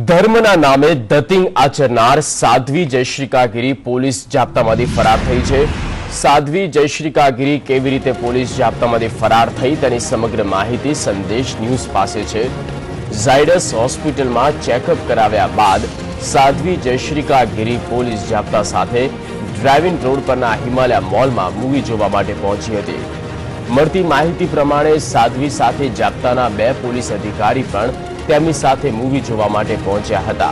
ધર્મના નામે ધતિંગ આચરનાર સાધ્વી જયશ્રીકા ગીરી પોલીસ જાપ્તામાંથી ફરાર થઈ છે। સાધ્વી જયશ્રીકા ગીરી કેવી રીતે પોલીસ જાપ્તામાંથી ફરાર થઈ તેની સમગ્ર માહિતી સંદેશ ન્યૂઝ પાસે છે। ઝાયડસ હોસ્પિટલમાં ચેકઅપ કરાવ્યા બાદ સાધ્વી જયશ્રીકા ગીરી પોલીસ જાપ્તા સાથે ડ્રાઇવિંગ રોડ પરના હિમાલય મોલમાં મૂવી જોવા માટે પહોંચી હતી। મળતી માહિતી પ્રમાણે સાધ્વી સાથે જાપ્તાના 2 પોલીસ અધિકારી પણ તેમની સાથે મૂવી જોવા માટે પહોંચ્યા હતા।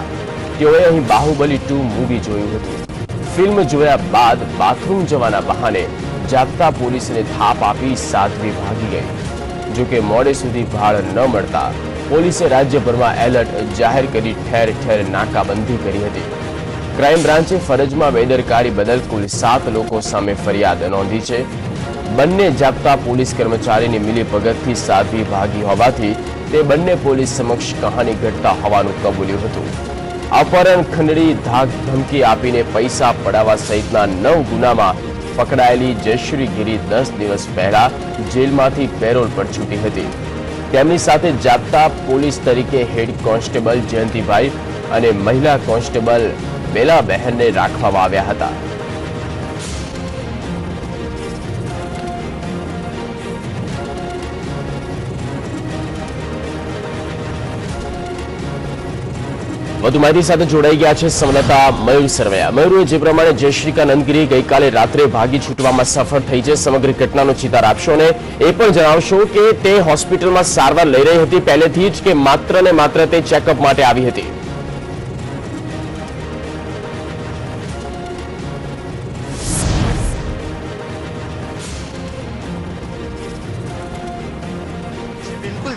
તેઓએ અહીં બાહુબલી 2 મૂવી જોયું હતું। ફિલ્મ જોયા બાદ બાથરૂમ જવાના બહાને જાપ્તા પોલીસને થાપ આપી સાધ્વી ભાગી ગઈ। જો કે મોડે સુધી ભાળ ન મળતા પોલીસે રાજ્યભરમાં એલર્ટ જાહેર કરી ઠેર ઠેર નાકાબંધી કરી હતી। ક્રાઇમ બ્રાન્ચે ફરજમાં બેદરકારી બદલ કુલ 7 લોકો સામે ફરિયાદ નોંધી છે। બંને જાપ્તા પોલીસ કર્મચારીની મિલીભગતથી સાધ્વી ભાગી હોવાથી તે બંને પોલીસ સમક્ષ કહાની ઘટતા હોવાનું કબૂલ્યું હતું। અપહરણ, ખંડણી, ધાક ધમકી આપીને પૈસા પડાવવા સહિતના 9 ગુનામાં પકડાયેલી જયશ્રી ગીરી 10 દિવસ પહેલા જેલમાંથી પેરોલ પર છૂટી હતી। તેમની સાથે જાપ્તા પોલીસ તરીકે હેડ કોન્સ્ટેબલ જયંતિભાઈ અને મહિલા કોન્સ્ટેબલ બેલાબહેનને રાખવામાં આવ્યા હતા। વધુ માહિતી સાથે જોડાઈ ગયા છે સંવાદદાતા મયુર સરવૈયા। મયુર, જે પ્રમાણે જયશ્રીકા નંદગીરી ગઈકાલે રાત્રે ભાગી છૂટવામાં સફળ થઈ છે, સમગ્ર ઘટનાનો ચિતાર આપશો અને એ પણ જણાવશો કે તે હોસ્પિટલમાં સારવાર લઈ રહી હતી પહેલેથી જ કે માત્ર ને માત્ર તે ચેકઅપ માટે આવી હતી?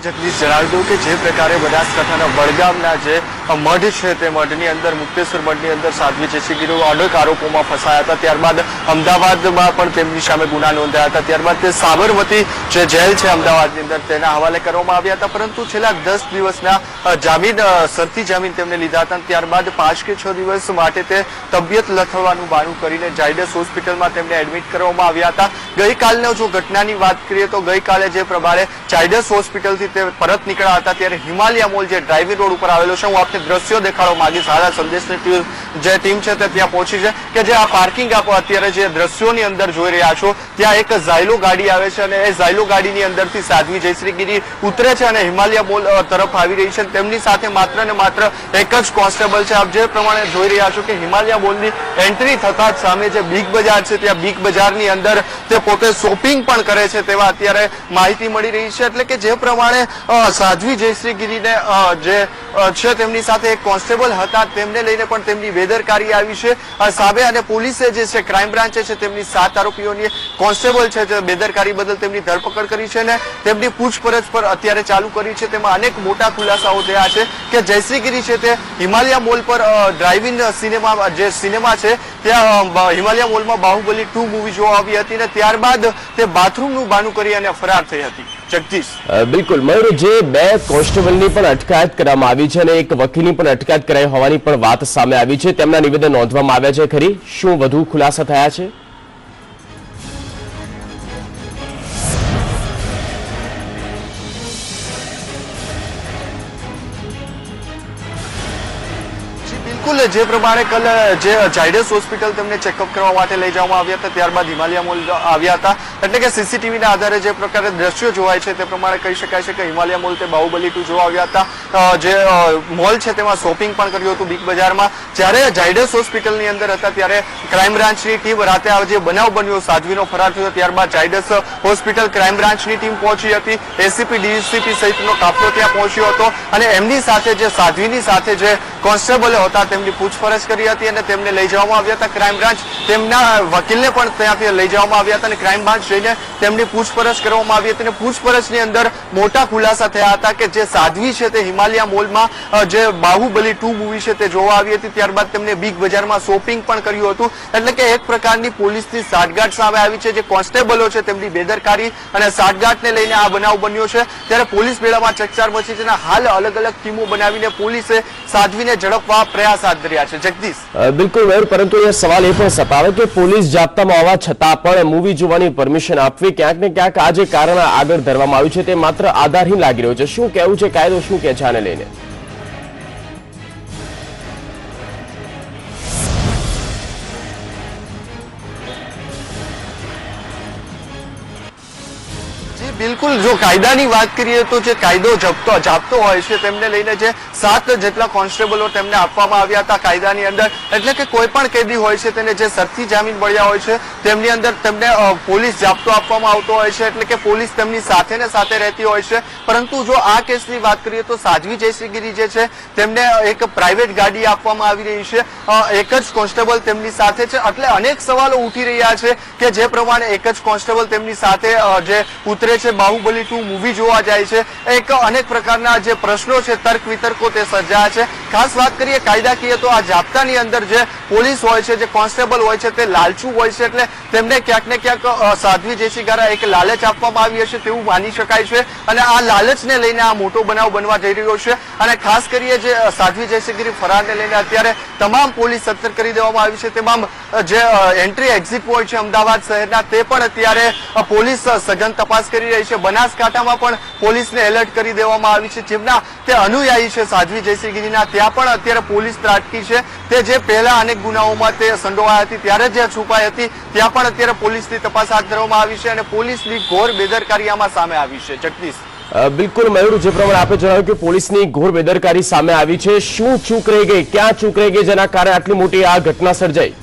જગદીશ, જણાવી દઉં કે જે પ્રકારે બનાસકાંઠાના વડગામના જે મઢ છે તે મઢની અંદર મુક્તેશ્વર મઢની અંદર સાધ્વી જયશ્રી ગીરી અનેક આરોપોમાં ફસાયા હતા। ત્યારબાદ અમદાવાદમાં પણ તેમની સામે ગુના નોંધાયા હતા। ત્યારબાદ તે સાબરમતી જે જેલ છે અમદાવાદની અંદર તેના હવાલે કરવામાં આવ્યા હતા, પરંતુ છેલ્લા 10 દિવસના જામીન શરતી જામીન તેમને લીધા હતા। ત્યારબાદ 5 કે 6 દિવસ માટે તે તબિયત લથડવાનું બહાનું કરીને ઝાયડસ હોસ્પિટલમાં તેમને એડમિટ કરવામાં આવ્યા હતા। ગઈકાલનો જો ઘટનાની વાત કરીએ તો ગઈકાલે જે પ્રમાણે ઝાયડસ હોસ્પિટલથી તે પરત નીકળ્યા હતા ત્યારે હિમાલય મોલ જે ડ્રાઇવિંગ રોડ ઉપર આવેલો છે, હું આપને દ્રશ્યો દેખાડવા માંગીશ। હાલ સંદેશની જે ટીમ છે તે ત્યાં પહોંચી છે કે જે આ પાર્કિંગ આપ અત્યારે જે દ્રશ્યોની અંદર જોઈ રહ્યા છો ત્યાં એક ઝાયલો ગાડી આવે છે અને એ ઝાયલો ગાડીની અંદરથી સાધ્વી જયશ્રી ગીરી ઉતરે છે અને હિમાલય મોલ તરફ આવી રહી છે। તેમની સાથે માત્ર ને માત્ર એક જ કોન્સ્ટેબલ છે। આપ જે પ્રમાણે જોઈ રહ્યા છો કે હિમાલય મોલની એન્ટ્રી થતા જ સામે જે બિગ બજાર છે ત્યાં બિગ બજારની અંદર તે પોતે શોપિંગ પણ કરે છે તેવા અત્યારે માહિતી મળી રહી છે। એટલે કે જે પ્રમાણે સાધ્વી જયશ્રી ગીરીને જે છે તેમની સાથે એક કોન્સ્ટેબલ હતા તેમને લઈને પણ તેમની બેદરકારી આવી છે સામે અને પોલીસે જે છે ક્રાઇમ બ્રાન્ચે છે તેમની 7 આરોપીઓની કોન્સ્ટેબલ છે જે બેદરકારી બદલ તેમની ધરપકડ કરી છે અને તેમની પૂછપરછ પર અત્યારે ચાલુ કરી છે। તેમાં અનેક મોટા ખુલાસાઓ થયા છે કે જયશ્રી ગીરી છે તે હિમાલય મોલ પર ડ્રાઇવિંગ સિનેમા જે સિનેમા છે ત્યાં હિમાલય મોલમાં બાહુબલી 2 મૂવી જોવા આવી હતી અને ત્યારબાદ તે બાથરૂમનું બહાનું કરી અને ફરાર થઈ હતી। જગદીશ, બિલકુલ મયુર, જે 2 કોન્સ્ટેબલની પણ અટકાયત કરવામાં આવી છે અને એક વકીલની પણ અટકાયત કરાઈ હોવાની પણ વાત સામે આવી છે, તેમના નિવેદન નોંધવામાં આવ્યા છે ખરી? શું વધુ ખુલાસા થયા છે? બિલકુલ, જે પ્રમાણે કલ જે ઝાયડસ હોસ્પિટલ તેમને ચેકઅપ કરવા માટે લઈ જવામાં આવ્યા હતા ત્યારબાદ હિમાલય મોલ આવ્યા હતા। એટલે કે સીસીટીવીના આધારે જે પ્રકારે દ્રશ્યો જોવાય છે તે પ્રમાણે કહી શકાય છે કે હિમાલય મોલ તે બાહુબલી 2 જોવા આવ્યા હતા। જે મોલ છે તેમાં શોપિંગ પણ કર્યું હતું બિગ બજારમાં। જ્યારે ઝાયડસ હોસ્પિટલની અંદર હતા ત્યારે ક્રાઇમ બ્રાન્ચની ટીમ રાતે જે બનાવ બન્યો સાધ્વીનો ફરાર થયો ત્યારબાદ ઝાયડસ હોસ્પિટલ ક્રાઇમ બ્રાન્ચની ટીમ પહોંચી હતી, એસીપી ડીસીપી સહિતનો કાફલો ત્યાં પહોંચ્યો હતો અને એમની સાથે જે સાધ્વીની સાથે જે કોન્સ્ટેબલો હતા તેમની પૂછપરછ કરી હતી અને તેમને લઈ જવામાં આવ્યા હતા ક્રાઇમ બ્રાન્ચ। તેમના વકીલને પણ ત્યાંથી લઈ જવામાં આવ્યા હતા અને ક્રાઇમ બ્રાન્ચ જઈને તેમની પૂછપરછ કરવામાં આવી હતી અને પૂછપરછની અંદર મોટા ખુલાસા થયા હતા કે જે સાધ્વી છે તે હિમાલય મોલમાં જે બાહુબલી 2 મૂવી છે તે જોવા આવી હતી, ત્યારબાદ તેમને બિગ બજારમાં શોપિંગ પણ કર્યું હતું। એટલે કે એક પ્રકારની પોલીસની સાઠગાંઠ સામે આવી છે। જે કોન્સ્ટેબલો છે તેમની બેદરકારી અને સાઠગાંઠને લઈને આ બનાવ બન્યો છે ત્યારે પોલીસ બેડામાં ચકચાર મચી છે અને હાલ અલગ અલગ ટીમો બનાવીને પોલીસે સાધ્વીને ઝડપવા પ્રયાસ હાથ ધર્યા છે। જગદીશ, બિલકુલ મયુર, પરંતુ એ સવાલ એ પણ સતાવે કે પોલીસ જાપ્તામાં હોવા છતાં પણ મૂવી જોવાની પરમિશન આપવી ક્યાંક ને ક્યાંક આ જે કારણ આગળ ધરવામાં આવ્યું છે તે માત્ર આધારહીન લાગી રહ્યું છે। શું કહેવું છે કાયદો શું કહે છે આને લઈને? બિલકુલ, જો કાયદાની વાત કરીએ તો જે કાયદો જાપતો હોય છે તેમને લઈને જે 7 જેટલા કોન્સ્ટેબલો તેમને આપવામાં આવ્યા હતા કાયદાની અંદર, એટલે કે કોઈ પણ કેદી હોય છે તેને જે શરતી જામીન મળ્યા હોય છે તેમની અંદર તેમને પોલીસ જાપ્તો આપવામાં આવતો હોય છે, એટલે કે પોલીસ તેમની સાથે ને સાથે રહેતી હોય છે. પરંતુ જો આ કેસની વાત કરીએ તો સાધ્વી જયશ્રીગીરી જે છે તેમને એક પ્રાઇવેટ ગાડી આપવામાં આવી રહી છે, એક જ કોન્સ્ટેબલ તેમની સાથે છે. એટલે અનેક સવાલો ઉઠી રહ્યા છે કે જે પ્રમાણે એક જ કોન્સ્ટેબલ તેમની સાથે જે ઉતરે છે, બાહુબલી 2 મૂવી જોવા જાય છે, એક અનેક પ્રકારના જે પ્રશ્નો છે, તર્ક વિતર્કો તે સર્જાયા છે. ખાસ વાત કરીએ કાયદાકીય તો આ જાપ્તાની અંદર જે પોલીસ હોય છે, જે કોન્સ્ટેબલ હોય છે તે લાલચુ હોય છે, એટલે તેમને ક્યાંક ને ક્યાંક સાધ્વી જયશ્રી દ્વારા એક લાલચ આપવામાં આવી હશે તેવું માની શકાય છે, અને આ લાલચને લઈને આ મોટો બનાવ બનવા જઈ રહ્યો છે. અને ખાસ કરીને જે સાધ્વી જયશ્રીગીરી ફરારને લઈને અત્યારે તમામ પોલીસ સતર્ક કરી દેવામાં આવી છે. તમામ જે એન્ટ્રી એક્ઝિટ પોઈન્ટ છે અમદાવાદ શહેરના તે પણ અત્યારે પોલીસ સઘન તપાસ કરી રહી છે. બનાસકાંઠામાં પણ પોલીસને એલર્ટ કરી દેવામાં આવી છે. જેમના તે અનુયાયી છે સાધ્વી જયશ્રીગીરીના, ત્યાં પણ અત્યારે પોલીસ ત્રાટકી છે. તે જે પહેલા અનેક ગુનાઓમાં તે સંડોવાઈ હતી ત્યારે જે છુપાઈ હતી ત્યાં પણ અત્યારે પોલીસની તપાસ હાથ ધરવામાં આવી છે અને પોલીસની ઘોર બેદરકારી આમાં સામે આવી છે. જગદીશ. બિલકુલ મયુર, જે પ્રમાણે આપે જણાવ્યું કે પોલીસની ઘોર બેદરકારી સામે આવી છે, શું ચૂક રહી ગઈ, ક્યાં ચૂક રહી ગઈ જેના કારણે આટલી મોટી આ ઘટના સર્જાઈ?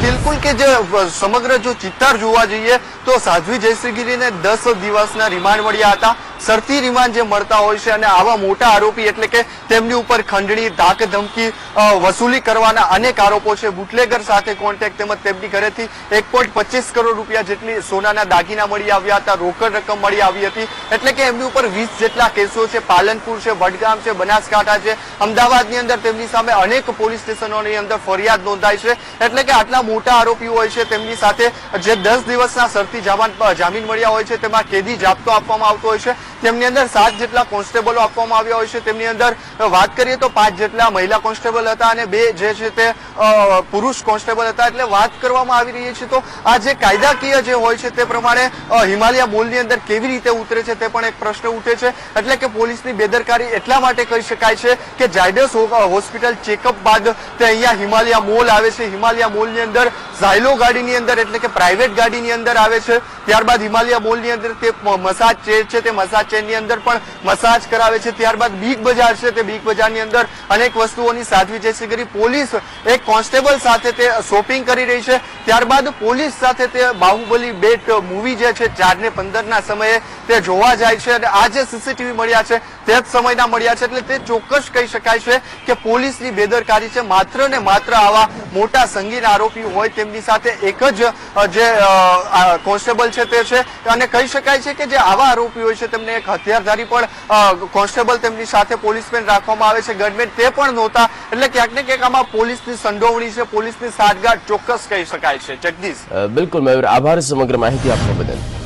બિલકુલ કે જે સમગ્ર જો ચિત્તાર જોવા જઈએ તો સાધ્વી જયશ્રીગીરીને 10 દિવસના રિમાન્ડ મળ્યા હતા. શરતી રિમાન્ડ જે મળતા હોય છે અને આવા મોટા આરોપી એટલે કે તેમની ઉપર ખંડણી, ધાક ધમકી, વસૂલી કરવાના અનેક આરોપો છે. બુટલેગર સાથે કોન્ટેક્ટ તેમજ તેમની ઘરેથી 1.25 કરોડ રૂપિયા જેટલી સોનાના દાગીના મળી આવ્યા હતા, રોકડ રકમ મળી આવી હતી. એટલે કે એમની ઉપર 20 જેટલા કેસો છે. પાલનપુર છે, વડગામ છે, બનાસકાંઠા છે, અમદાવાદની અંદર તેમની સામે અનેક પોલીસ સ્ટેશનોની અંદર ફરિયાદ નોંધાઈ છે. એટલે કે આટલા મોટા આરોપીઓ હોય છે તેમની સાથે જે 10 દિવસના શરતી જામીન મળ્યા હોય છે તેમાં કેદી જાપ્તો આપવામાં આવતો હોય છે. તેમની અંદર 7 જેટલા કોન્સ્ટેબલો આપવામાં આવ્યા હોય છે. તેમની અંદર વાત કરીએ તો 5 જેટલા મહિલા કોન્સ્ટેબલ હતા અને 2 જે છે તે પુરુષ કોન્સ્ટેબલ હતા. એટલે વાત કરવામાં આવી રહી છે તો આ જે કાયદાકીય જે હોય છે તે પ્રમાણે હિમાલયા મોલની અંદર કેવી રીતે ઉતરે છે તે પણ એક પ્રશ્ન ઉઠે છે. એટલે કે પોલીસની બેદરકારી એટલા માટે કહી શકાય છે કે ઝાયડસ હોસ્પિટલ ચેકઅપ બાદ તે અહીંયા હિમાલયા મોલ આવે છે. હિમાલયા મોલની અંદર ઝાયલો ગાડીની અંદર એટલે કે પ્રાઇવેટ ગાડીની અંદર આવે છે. ત્યારબાદ હિમાલયા મોલની અંદર તે મસાજ ચેર છે, તે મસાજ ચેરની અંદર પણ મસાજ કરાવે છે. ત્યારબાદ બિગ બજાર છે, તે બિગ બજારની અંદર અનેક વસ્તુઓની સાધ્વી જયશ્રીગીરી પોલીસ એક કોન્સ્ટેબલ સાથે તે શોપિંગ કરી રહી છે. ત્યારબાદ પોલીસ સાથે તે બાહુબલી 2 મૂવી જે છે 4 ને 15 ના સમયે તે જોવા જાય છે અને આ જે સીસીટીવી મળ્યા છે તે જ સમયના મળ્યા છે. એટલે તે ચોક્કસ કહી શકાય છે કે પોલીસની બેદરકારી છે. માત્ર ને માત્ર આવા મોટા સંગીન આરોપી હોય તેમની સાથે એક જ જે કોન્સ્ટેબલ છે તે છે અને કહી શકાય છે કે જે આવા આરોપી હોય છે તેમને એક હથિયારધારી પણ કોન્સ્ટેબલ તેમની સાથે પોલીસમેન રાખવામાં આવે છે. ગનમેન તે પણ નહોતા. એટલે ક્યાંક ને ક્યાંક આમાં પોલીસની સંડોવણી છે, પોલીસની સાઠગાંઠ ચોક્કસ કહી શકાય છે. જગદીશ. બિલકુલ મયુર, આભાર સમગ્ર માહિતી આપવા બદલ.